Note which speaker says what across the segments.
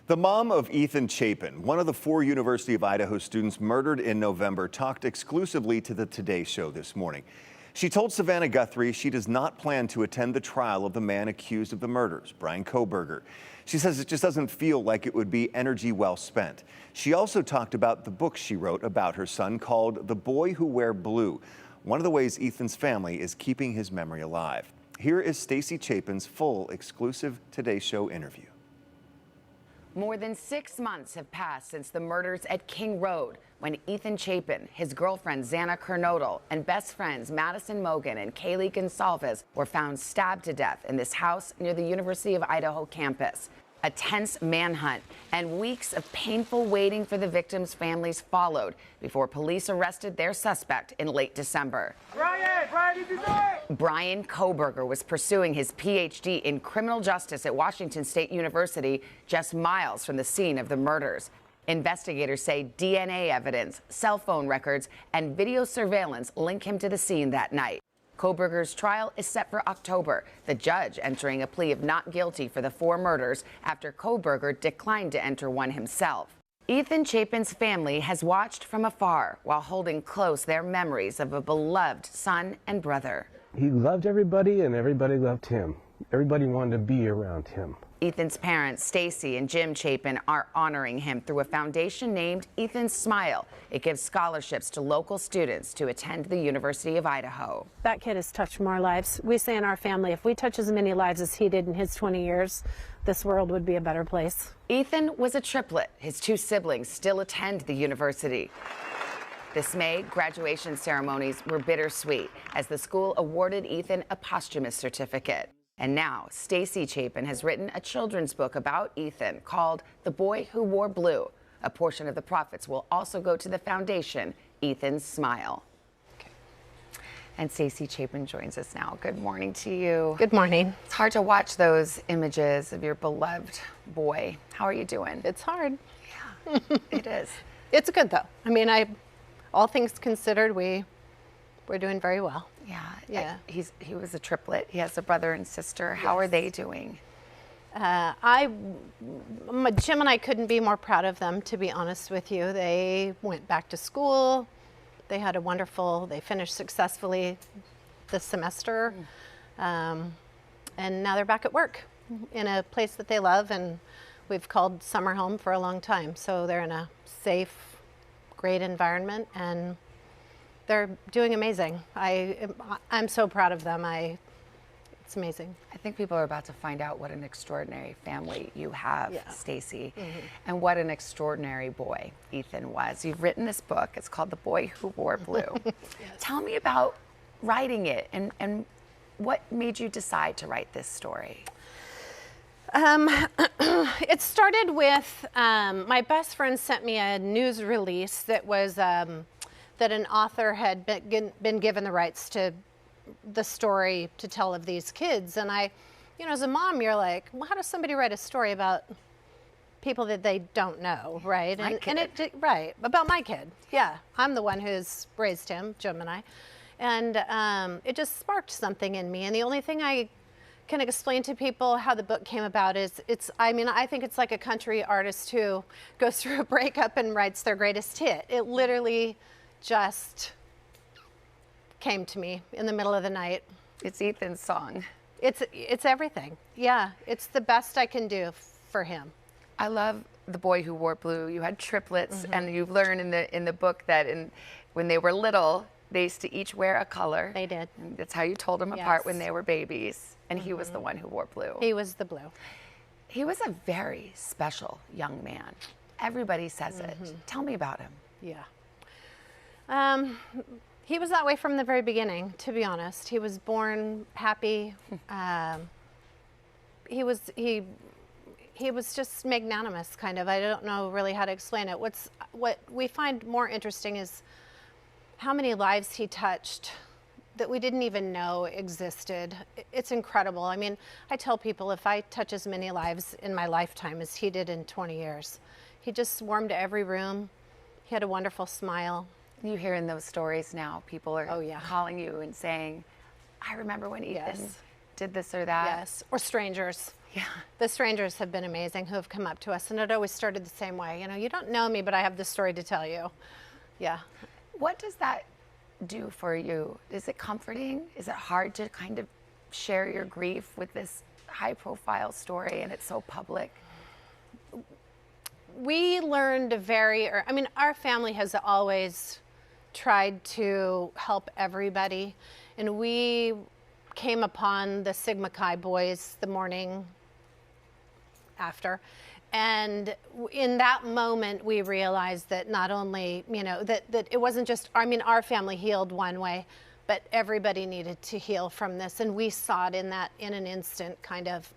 Speaker 1: The mom of Ethan Chapin, one of the 4 University of Idaho students murdered in November, talked exclusively to the Today Show this morning. She told Savannah Guthrie she does not plan to attend the trial of the man accused of the murders, Bryan Kohberger. She says it just doesn't feel like it would be energy well spent. She also talked about the book she wrote about her son called The Boy Who Wore Blue, one of the ways Ethan's family is keeping his memory alive. Here is Stacy Chapin's full exclusive Today Show interview.
Speaker 2: More than 6 months have passed since the murders at King Road, when Ethan Chapin, his girlfriend Xana Kernodle, and best friends Madison Mogan and Kaylee Gonsalves were found stabbed to death in this house near the University of Idaho campus. A tense manhunt and weeks of painful waiting for the victims' families followed before police arrested their suspect in late December.
Speaker 3: Bryan, did you do it?
Speaker 2: Bryan Kohberger was pursuing his PhD in criminal justice at Washington State University, just miles from the scene of the murders. Investigators say DNA evidence, cell phone records, and video surveillance link him to the scene that night. Kohberger's trial is set for October, the judge entering a plea of not guilty for the 4 murders after Kohberger declined to enter one himself. Ethan Chapin's family has watched from afar while holding close their memories of a beloved son and brother.
Speaker 4: He loved everybody and everybody loved him. Everybody wanted to be around him.
Speaker 2: Ethan's parents, Stacy and Jim Chapin, are honoring him through a foundation named Ethan's Smile. It gives scholarships to local students to attend the University of Idaho.
Speaker 5: That kid has touched more lives. We say in our family, if we touch as many lives as he did in his 20 years, this world would be a better place.
Speaker 2: Ethan was a triplet. His 2 siblings still attend the university. This May, graduation ceremonies were bittersweet as the school awarded Ethan a posthumous certificate. And now, Stacy Chapin has written a children's book about Ethan called The Boy Who Wore Blue. A portion of the profits will also go to the foundation, Ethan's Smile. Okay. And Stacy Chapin joins us now. Good morning to you.
Speaker 6: Good morning.
Speaker 2: It's hard to watch those images of your beloved boy. How are you doing?
Speaker 6: It's hard.
Speaker 2: Yeah, it is.
Speaker 6: It's good, though. I mean, all things considered, we're doing very well.
Speaker 2: Yeah. He was a triplet. He has a brother and sister. How are they doing?
Speaker 6: Jim and I couldn't be more proud of them, to be honest with you. They went back to school. They had they finished successfully this semester. And now they're back at work in a place that they love, and we've called summer home for a long time. So they're in a safe, great environment, and they're doing amazing. I'm so proud of them. It's amazing.
Speaker 2: I think people are about to find out what an extraordinary family you have,
Speaker 6: Yeah.
Speaker 2: Stacy, and what an extraordinary boy Ethan was. You've written this book. It's called The Boy Who Wore Blue. Yes. Tell me about writing it and what made you decide to write this story?
Speaker 6: It started with my best friend sent me a news release that was that an author had been given the rights to the story to tell of these kids. And as a mom, you're like, well, how does somebody write a story about people that they don't know, right? Right, about my kid. Yeah, I'm the one who's raised him, Jim and I. And it just sparked something in me. And the only thing I can explain to people how the book came about is I think it's like a country artist who goes through a breakup and writes their greatest hit. It literally just came to me in the middle of the night.
Speaker 2: It's Ethan's song.
Speaker 6: It's everything. Yeah, it's the best I can do for him.
Speaker 2: I love The Boy Who Wore Blue. You had triplets, and you learn in the book that when they were little, they used to each wear a color.
Speaker 6: They did.
Speaker 2: And that's how you told them apart when they were babies. And he was the one who wore blue.
Speaker 6: He was the blue.
Speaker 2: He was a very special young man. Everybody says it. Tell me about him.
Speaker 6: Yeah. He was that way from the very beginning, to be honest. He was born happy. He was just magnanimous, kind of. I don't know really how to explain it. What we find more interesting is how many lives he touched that we didn't even know existed. It's incredible. I mean, I tell people if I touch as many lives in my lifetime as he did in 20 years, he just swarmed to every room. He had a wonderful smile.
Speaker 2: You hear in those stories now, people are calling you and saying, I remember when Ethan did this or that.
Speaker 6: Yes, or strangers.
Speaker 2: Yeah.
Speaker 6: The strangers have been amazing who have come up to us, and it always started the same way. You know, you don't know me, but I have this story to tell you. Yeah.
Speaker 2: What does that do for you? Is it comforting? Is it hard to kind of share your grief with this high-profile story and it's so public?
Speaker 6: We learned I mean, our family has always tried to help everybody, and we came upon the Sigma Chi boys the morning after. And in that moment, we realized that not only, you know, that it wasn't just, I mean, our family healed one way, but everybody needed to heal from this. And we saw it in an instant, kind of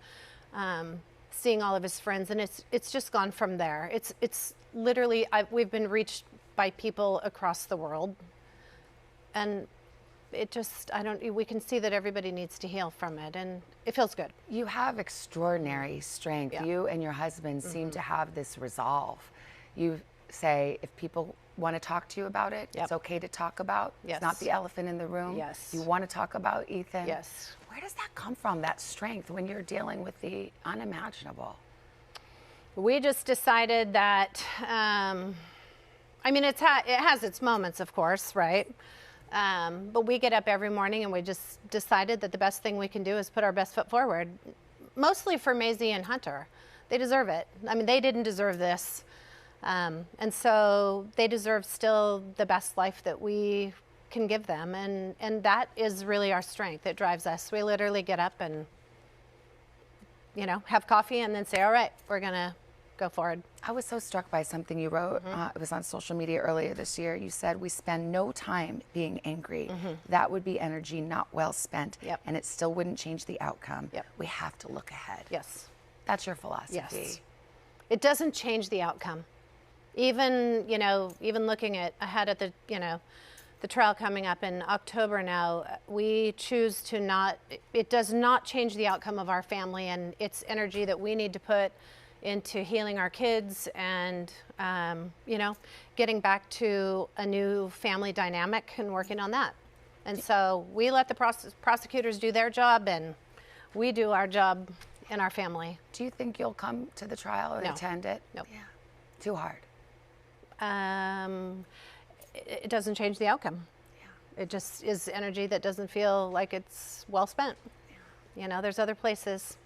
Speaker 6: seeing all of his friends. And it's just gone from there. It's literally, we've been reached by people across the world. And it just, we can see that everybody needs to heal from it, and it feels good.
Speaker 2: You have extraordinary strength.
Speaker 6: Yeah.
Speaker 2: You and your husband seem to have this resolve. You say if people want to talk to you about it,
Speaker 6: Yep.
Speaker 2: it's okay to talk about.
Speaker 6: Yes.
Speaker 2: It's not the elephant in the room.
Speaker 6: Yes.
Speaker 2: You want to talk about Ethan.
Speaker 6: Yes.
Speaker 2: Where does that come from, that strength, when you're dealing with the unimaginable?
Speaker 6: We just decided that, I mean, it has its moments, of course, right? But we get up every morning and we just decided that the best thing we can do is put our best foot forward, mostly for Maisie and Hunter. They deserve it. I mean, they didn't deserve this. And so they deserve still the best life that we can give them. And that is really our strength. It drives us. We literally get up and, you know, have coffee and then say, all right, we're going to go forward.
Speaker 2: I was so struck by something you wrote. It was on social media earlier this year. You said, we spend no time being angry. That would be energy not well spent.
Speaker 6: Yep.
Speaker 2: And it still wouldn't change the outcome.
Speaker 6: Yep.
Speaker 2: We have to look ahead.
Speaker 6: Yes.
Speaker 2: That's your philosophy.
Speaker 6: Yes. It doesn't change the outcome. Even, you know, even looking ahead at the, you know, the trial coming up in October now, we choose to not, it does not change the outcome of our family, and it's energy that we need to put into healing our kids and, you know, getting back to a new family dynamic and working on that. And so we let the prosecutors do their job, and we do our job in our family.
Speaker 2: Do you think you'll come to the trial and
Speaker 6: No.
Speaker 2: attend it?
Speaker 6: Nope.
Speaker 2: Yeah. Too hard.
Speaker 6: It doesn't change the outcome. Yeah. It just is energy that doesn't feel like it's well spent. Yeah. You know, there's other places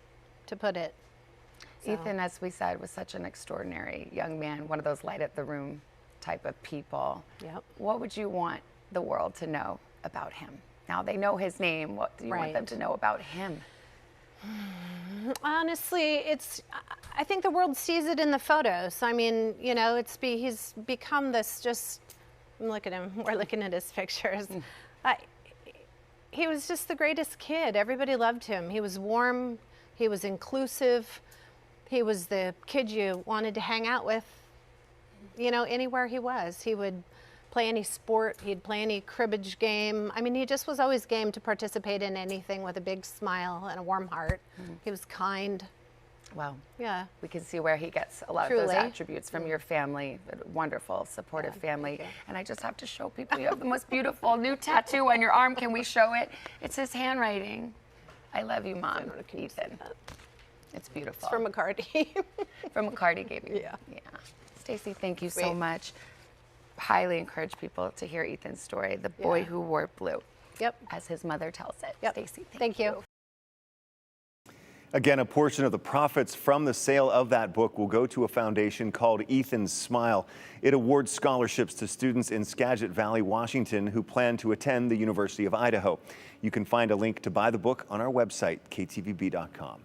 Speaker 6: to put it. So.
Speaker 2: Ethan, as we said, was such an extraordinary young man, one of those light up the room type of people.
Speaker 6: Yep.
Speaker 2: What would you want the world to know about him? Now they know his name. What do you want them to know about him?
Speaker 6: Honestly, I think the world sees it in the photos. I mean, you know, he's become this just, look at him, we're looking at his pictures. He was just the greatest kid. Everybody loved him. He was warm, he was inclusive, he was the kid you wanted to hang out with, you know, anywhere he was. He would play any sport, he'd play any cribbage game. I mean, he just was always game to participate in anything with a big smile and a warm heart. He was kind.
Speaker 2: Well,
Speaker 6: yeah.
Speaker 2: We can see where he gets a lot of those attributes from your family, a wonderful, supportive family. And I just have to show people you have the most beautiful new tattoo on your arm. Can we show it? It's his handwriting. I love you, Mom, Ethan. It's beautiful.
Speaker 6: It's from McCarty.
Speaker 2: From McCarty gave you.
Speaker 6: Yeah.
Speaker 2: Yeah. Stacy, thank you so much. Highly encourage people to hear Ethan's story, The Boy Who Wore Blue.
Speaker 6: Yep.
Speaker 2: As his mother tells it.
Speaker 6: Yep.
Speaker 2: Stacy,
Speaker 6: thank you.
Speaker 1: Again, a portion of the profits from the sale of that book will go to a foundation called Ethan's Smile. It awards scholarships to students in Skagit Valley, Washington, who plan to attend the University of Idaho. You can find a link to buy the book on our website, ktvb.com.